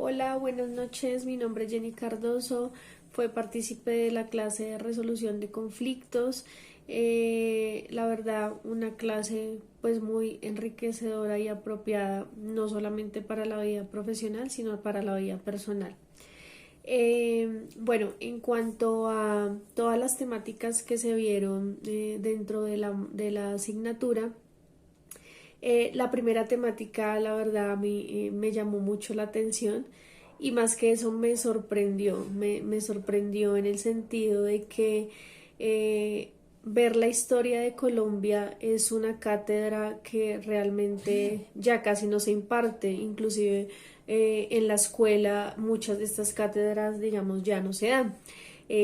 Hola, buenas noches. Mi nombre es Jenny Cardoso. Fue partícipe de la clase de resolución de conflictos. La verdad, una clase pues muy enriquecedora y apropiada, no solamente para la vida profesional, sino para la vida personal. Bueno, en cuanto a todas las temáticas que se vieron dentro de la asignatura, la primera temática, la verdad, a mí me llamó mucho la atención y más que eso me sorprendió en el sentido de que ver la historia de Colombia es una cátedra que realmente ya casi no se imparte, inclusive en la escuela muchas de estas cátedras, digamos, ya no se dan.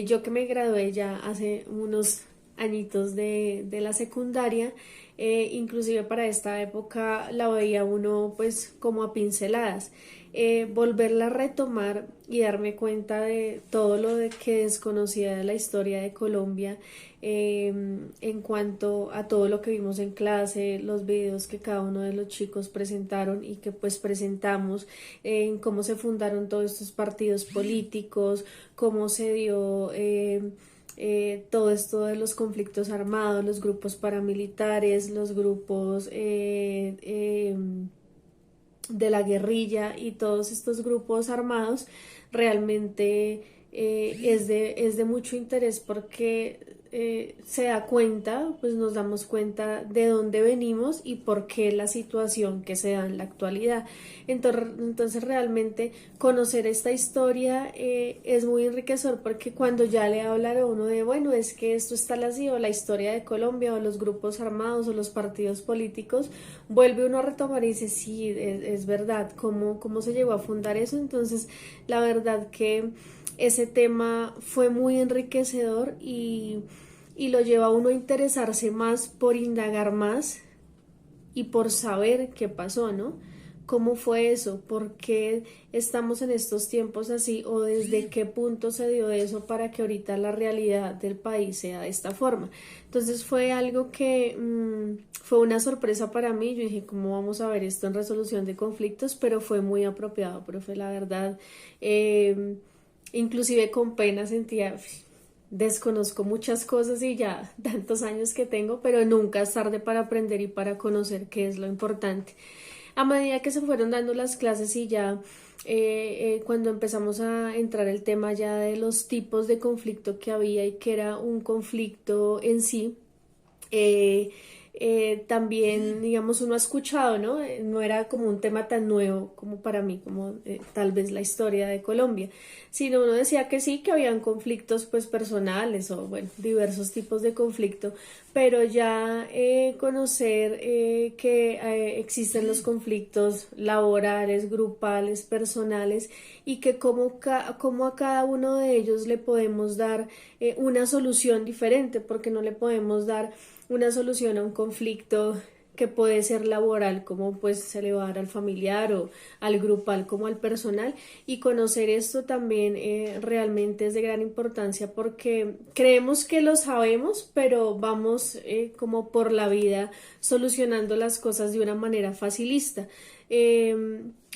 Yo que me gradué ya hace unos añitos de la secundaria, inclusive para esta época la veía uno pues como a pinceladas. Volverla a retomar y darme cuenta de todo lo de que desconocía de la historia de Colombia, en cuanto a todo lo que vimos en clase, los videos que cada uno de los chicos presentaron y que pues presentamos, en cómo se fundaron todos estos partidos políticos, cómo se dio todo esto de los conflictos armados, los grupos paramilitares, los grupos de la guerrilla y todos estos grupos armados, realmente es de mucho interés porque se da cuenta, pues nos damos cuenta de dónde venimos y por qué la situación que se da en la actualidad. Entonces realmente conocer esta historia es muy enriquecedor porque cuando ya le hablan a uno de, bueno, es que esto está así, o la historia de Colombia, o los grupos armados, o los partidos políticos, vuelve uno a retomar y dice, sí, es verdad, cómo se llegó a fundar eso. Entonces, la verdad que ese tema fue muy enriquecedor y lo lleva a uno a interesarse más por indagar más y por saber qué pasó, ¿no? ¿Cómo fue eso? ¿Por qué estamos en estos tiempos así? ¿O desde qué punto se dio eso para que ahorita la realidad del país sea de esta forma? Entonces fue algo que fue una sorpresa para mí. Yo dije, ¿cómo vamos a ver esto en resolución de conflictos? Pero fue muy apropiado, profe, la verdad. Inclusive con pena sentía, desconozco muchas cosas y ya tantos años que tengo, pero nunca es tarde para aprender y para conocer qué es lo importante. A medida que se fueron dando las clases y ya cuando empezamos a entrar el tema ya de los tipos de conflicto que había y que era un conflicto en sí, eh, también, digamos, uno ha escuchado, ¿no? No era como un tema tan nuevo como para mí, como tal vez la historia de Colombia, sino uno decía que sí, que habían conflictos pues personales o, bueno, diversos tipos de conflicto, pero ya conocer que existen los conflictos laborales, grupales, personales y que como a cada uno de ellos le podemos dar una solución diferente, porque no le podemos dar una solución a un conflicto que puede ser laboral, como pues se le va a dar al familiar, o al grupal como al personal. Y conocer esto también realmente es de gran importancia porque creemos que lo sabemos, pero vamos como por la vida solucionando las cosas de una manera facilista.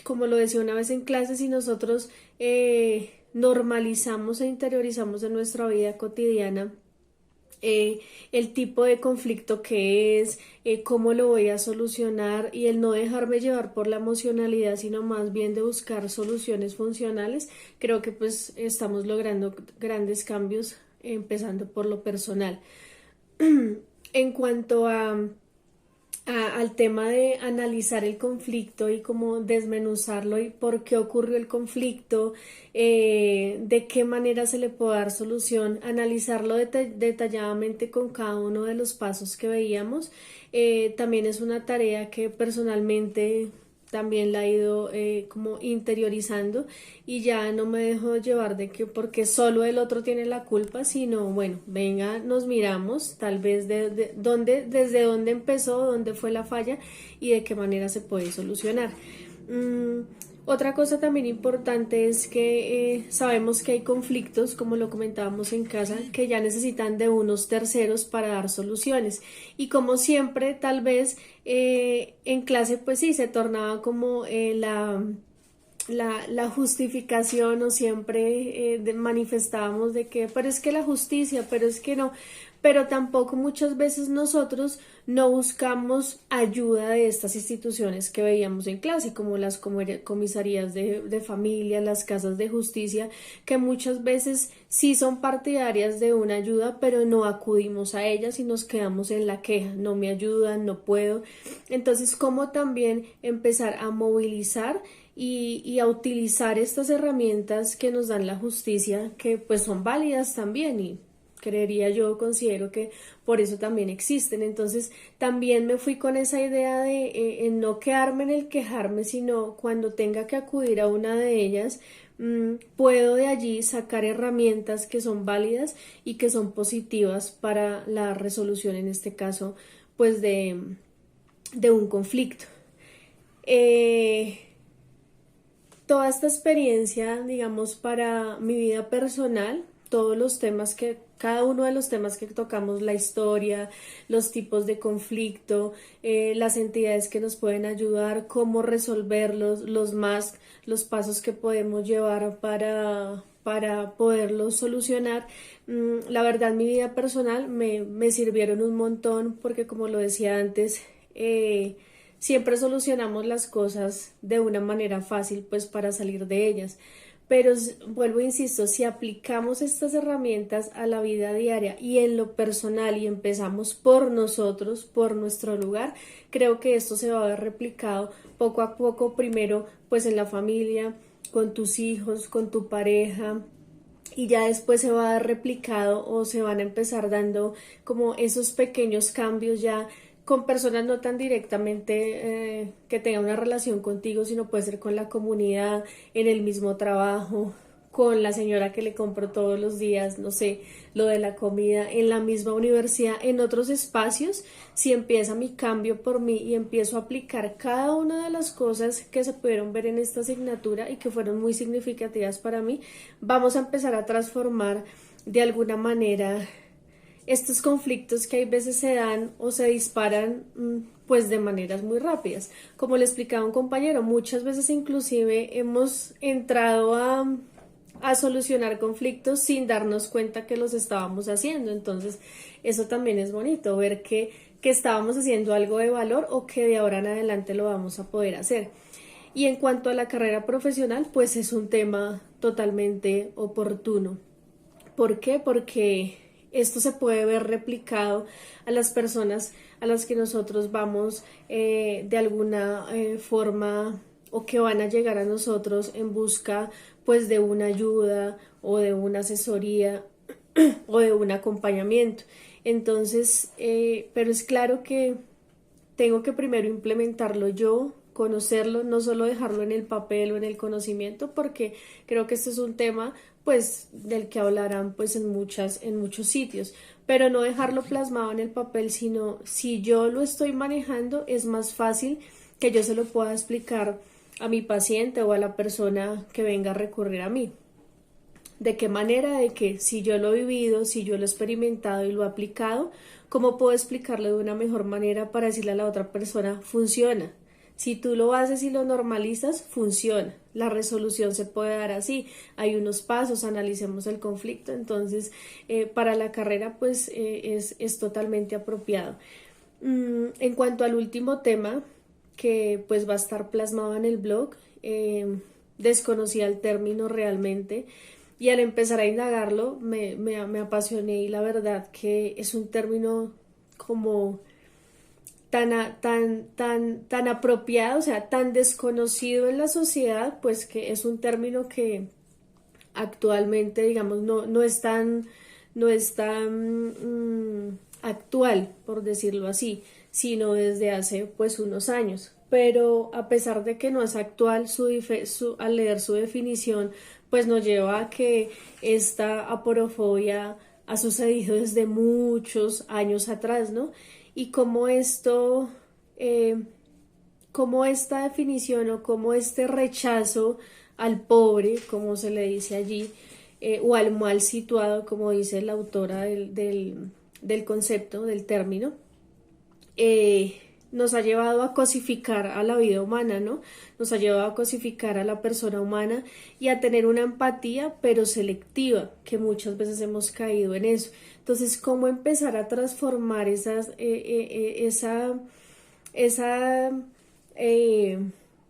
Como lo decía una vez en clase, si nosotros normalizamos e interiorizamos en nuestra vida cotidiana el tipo de conflicto que es, cómo lo voy a solucionar, y el no dejarme llevar por la emocionalidad, sino más bien de buscar soluciones funcionales, creo que pues estamos logrando grandes cambios, empezando por lo personal. En cuanto al tema de analizar el conflicto y cómo desmenuzarlo y por qué ocurrió el conflicto, de qué manera se le puede dar solución, analizarlo detalladamente con cada uno de los pasos que veíamos, también es una tarea que personalmente también la he ido como interiorizando, y ya no me dejo llevar de que porque solo el otro tiene la culpa, sino bueno, venga, nos miramos tal vez desde dónde empezó, dónde fue la falla y de qué manera se puede solucionar. Mm, Otra cosa también importante es que sabemos que hay conflictos, como lo comentábamos en casa, que ya necesitan de unos terceros para dar soluciones. Y como siempre, tal vez en clase, pues sí, se tornaba como la justificación o siempre manifestábamos de que, pero es que la justicia, pero es que no, pero tampoco muchas veces nosotros no buscamos ayuda de estas instituciones que veíamos en clase, como las comisarías de familia, las casas de justicia, que muchas veces sí son partidarias de una ayuda, pero no acudimos a ellas y nos quedamos en la queja, no me ayudan, no puedo. Entonces, ¿cómo también empezar a movilizar y a utilizar estas herramientas que nos dan la justicia, que pues son válidas también y creería yo, considero que por eso también existen. Entonces también me fui con esa idea de en no quedarme en el quejarme, sino cuando tenga que acudir a una de ellas, puedo de allí sacar herramientas que son válidas y que son positivas para la resolución, en este caso, pues de un conflicto. Eh, Toda esta experiencia, digamos, para mi vida personal, todos los temas cada uno de los temas que tocamos, la historia, los tipos de conflicto, las entidades que nos pueden ayudar, cómo resolverlos, los pasos que podemos llevar para poderlos solucionar. La verdad, mi vida personal me sirvieron un montón porque, como lo decía antes, siempre solucionamos las cosas de una manera fácil, pues para salir de ellas. Pero vuelvo, insisto, si aplicamos estas herramientas a la vida diaria y en lo personal y empezamos por nosotros, por nuestro lugar, creo que esto se va a ver replicado poco a poco, primero pues en la familia, con tus hijos, con tu pareja, y ya después se va a dar replicado o se van a empezar dando como esos pequeños cambios ya con personas no tan directamente que tengan una relación contigo, sino puede ser con la comunidad, en el mismo trabajo, con la señora que le compro todos los días, no sé, lo de la comida, en la misma universidad, en otros espacios, si empieza mi cambio por mí y empiezo a aplicar cada una de las cosas que se pudieron ver en esta asignatura y que fueron muy significativas para mí, vamos a empezar a transformar de alguna manera estos conflictos que hay veces se dan o se disparan pues de maneras muy rápidas. Como le explicaba un compañero, muchas veces inclusive hemos entrado a solucionar conflictos sin darnos cuenta que los estábamos haciendo. Entonces eso también es bonito, ver que estábamos haciendo algo de valor o que de ahora en adelante lo vamos a poder hacer. Y en cuanto a la carrera profesional, pues es un tema totalmente oportuno. ¿Por qué? Porque esto se puede ver replicado a las personas a las que nosotros vamos de alguna forma o que van a llegar a nosotros en busca pues de una ayuda o de una asesoría o de un acompañamiento. Entonces, pero es claro que tengo que primero implementarlo yo, conocerlo, no solo dejarlo en el papel o en el conocimiento, porque creo que este es un tema pues del que hablarán pues en muchos sitios, pero no dejarlo plasmado en el papel, sino si yo lo estoy manejando es más fácil que yo se lo pueda explicar a mi paciente o a la persona que venga a recurrir a mí. ¿De qué manera? De que si yo lo he vivido, si yo lo he experimentado y lo he aplicado, ¿cómo puedo explicarlo de una mejor manera para decirle a la otra persona, funciona? Si tú lo haces y lo normalizas, funciona. La resolución se puede dar así. Hay unos pasos, analicemos el conflicto. Entonces, para la carrera, pues es totalmente apropiado. En cuanto al último tema, que pues va a estar plasmado en el blog, desconocía el término realmente y al empezar a indagarlo me apasioné y la verdad que es un término como tan apropiado, o sea, tan desconocido en la sociedad, pues que es un término que actualmente, digamos, no es tan actual, por decirlo así, sino desde hace pues unos años. Pero a pesar de que no es actual, al leer su definición, pues nos lleva a que esta aporofobia ha sucedido desde muchos años atrás, ¿no? Y eh, cómo esta definición o cómo este rechazo al pobre, como se le dice allí, o al mal situado, como dice la autora del concepto, del término, nos ha llevado a cosificar a la vida humana, ¿no? Nos ha llevado a cosificar a la persona humana y a tener una empatía, pero selectiva, que muchas veces hemos caído en eso. Entonces, ¿cómo empezar a transformar esa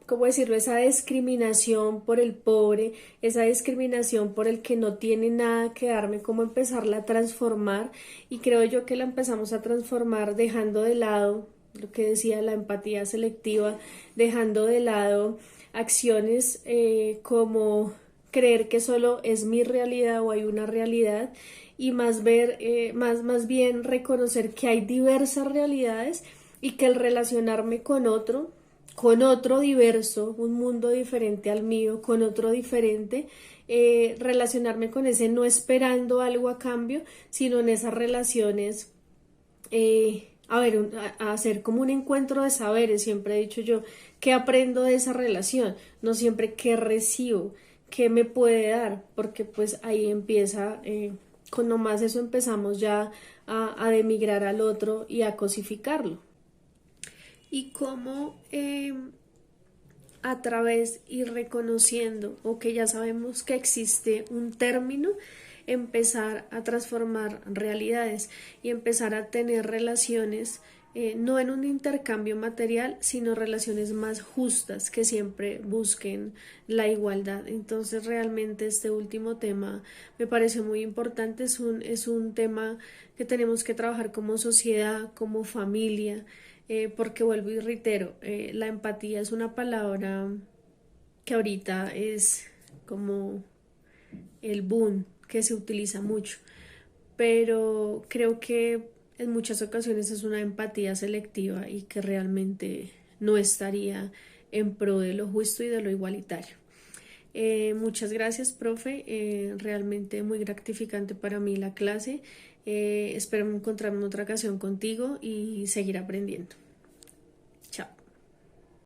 ¿cómo decirlo? Esa discriminación por el pobre, esa discriminación por el que no tiene nada que darme, cómo empezarla a transformar? Y creo yo que la empezamos a transformar dejando de lado lo que decía la empatía selectiva, dejando de lado acciones como creer que solo es mi realidad o hay una realidad, y más ver, más bien reconocer que hay diversas realidades y que el relacionarme con otro diverso, un mundo diferente al mío, con otro diferente, relacionarme con ese no esperando algo a cambio, sino en esas relaciones, a hacer como un encuentro de saberes. Siempre he dicho yo, ¿qué aprendo de esa relación? No siempre qué recibo, qué me puede dar, porque pues ahí empieza, con nomás eso empezamos ya a demigrar al otro y a cosificarlo. Y cómo a través y reconociendo, o que ya sabemos que existe un término, empezar a transformar realidades y empezar a tener relaciones, no en un intercambio material, sino relaciones más justas que siempre busquen la igualdad. Entonces realmente este último tema me parece muy importante, es un tema que tenemos que trabajar como sociedad, como familia, porque vuelvo y reitero, la empatía es una palabra que ahorita es como el boom, que se utiliza mucho, pero creo que en muchas ocasiones es una empatía selectiva y que realmente no estaría en pro de lo justo y de lo igualitario. Muchas gracias, profe. Realmente muy gratificante para mí la clase. Espero encontrarme en otra ocasión contigo y seguir aprendiendo.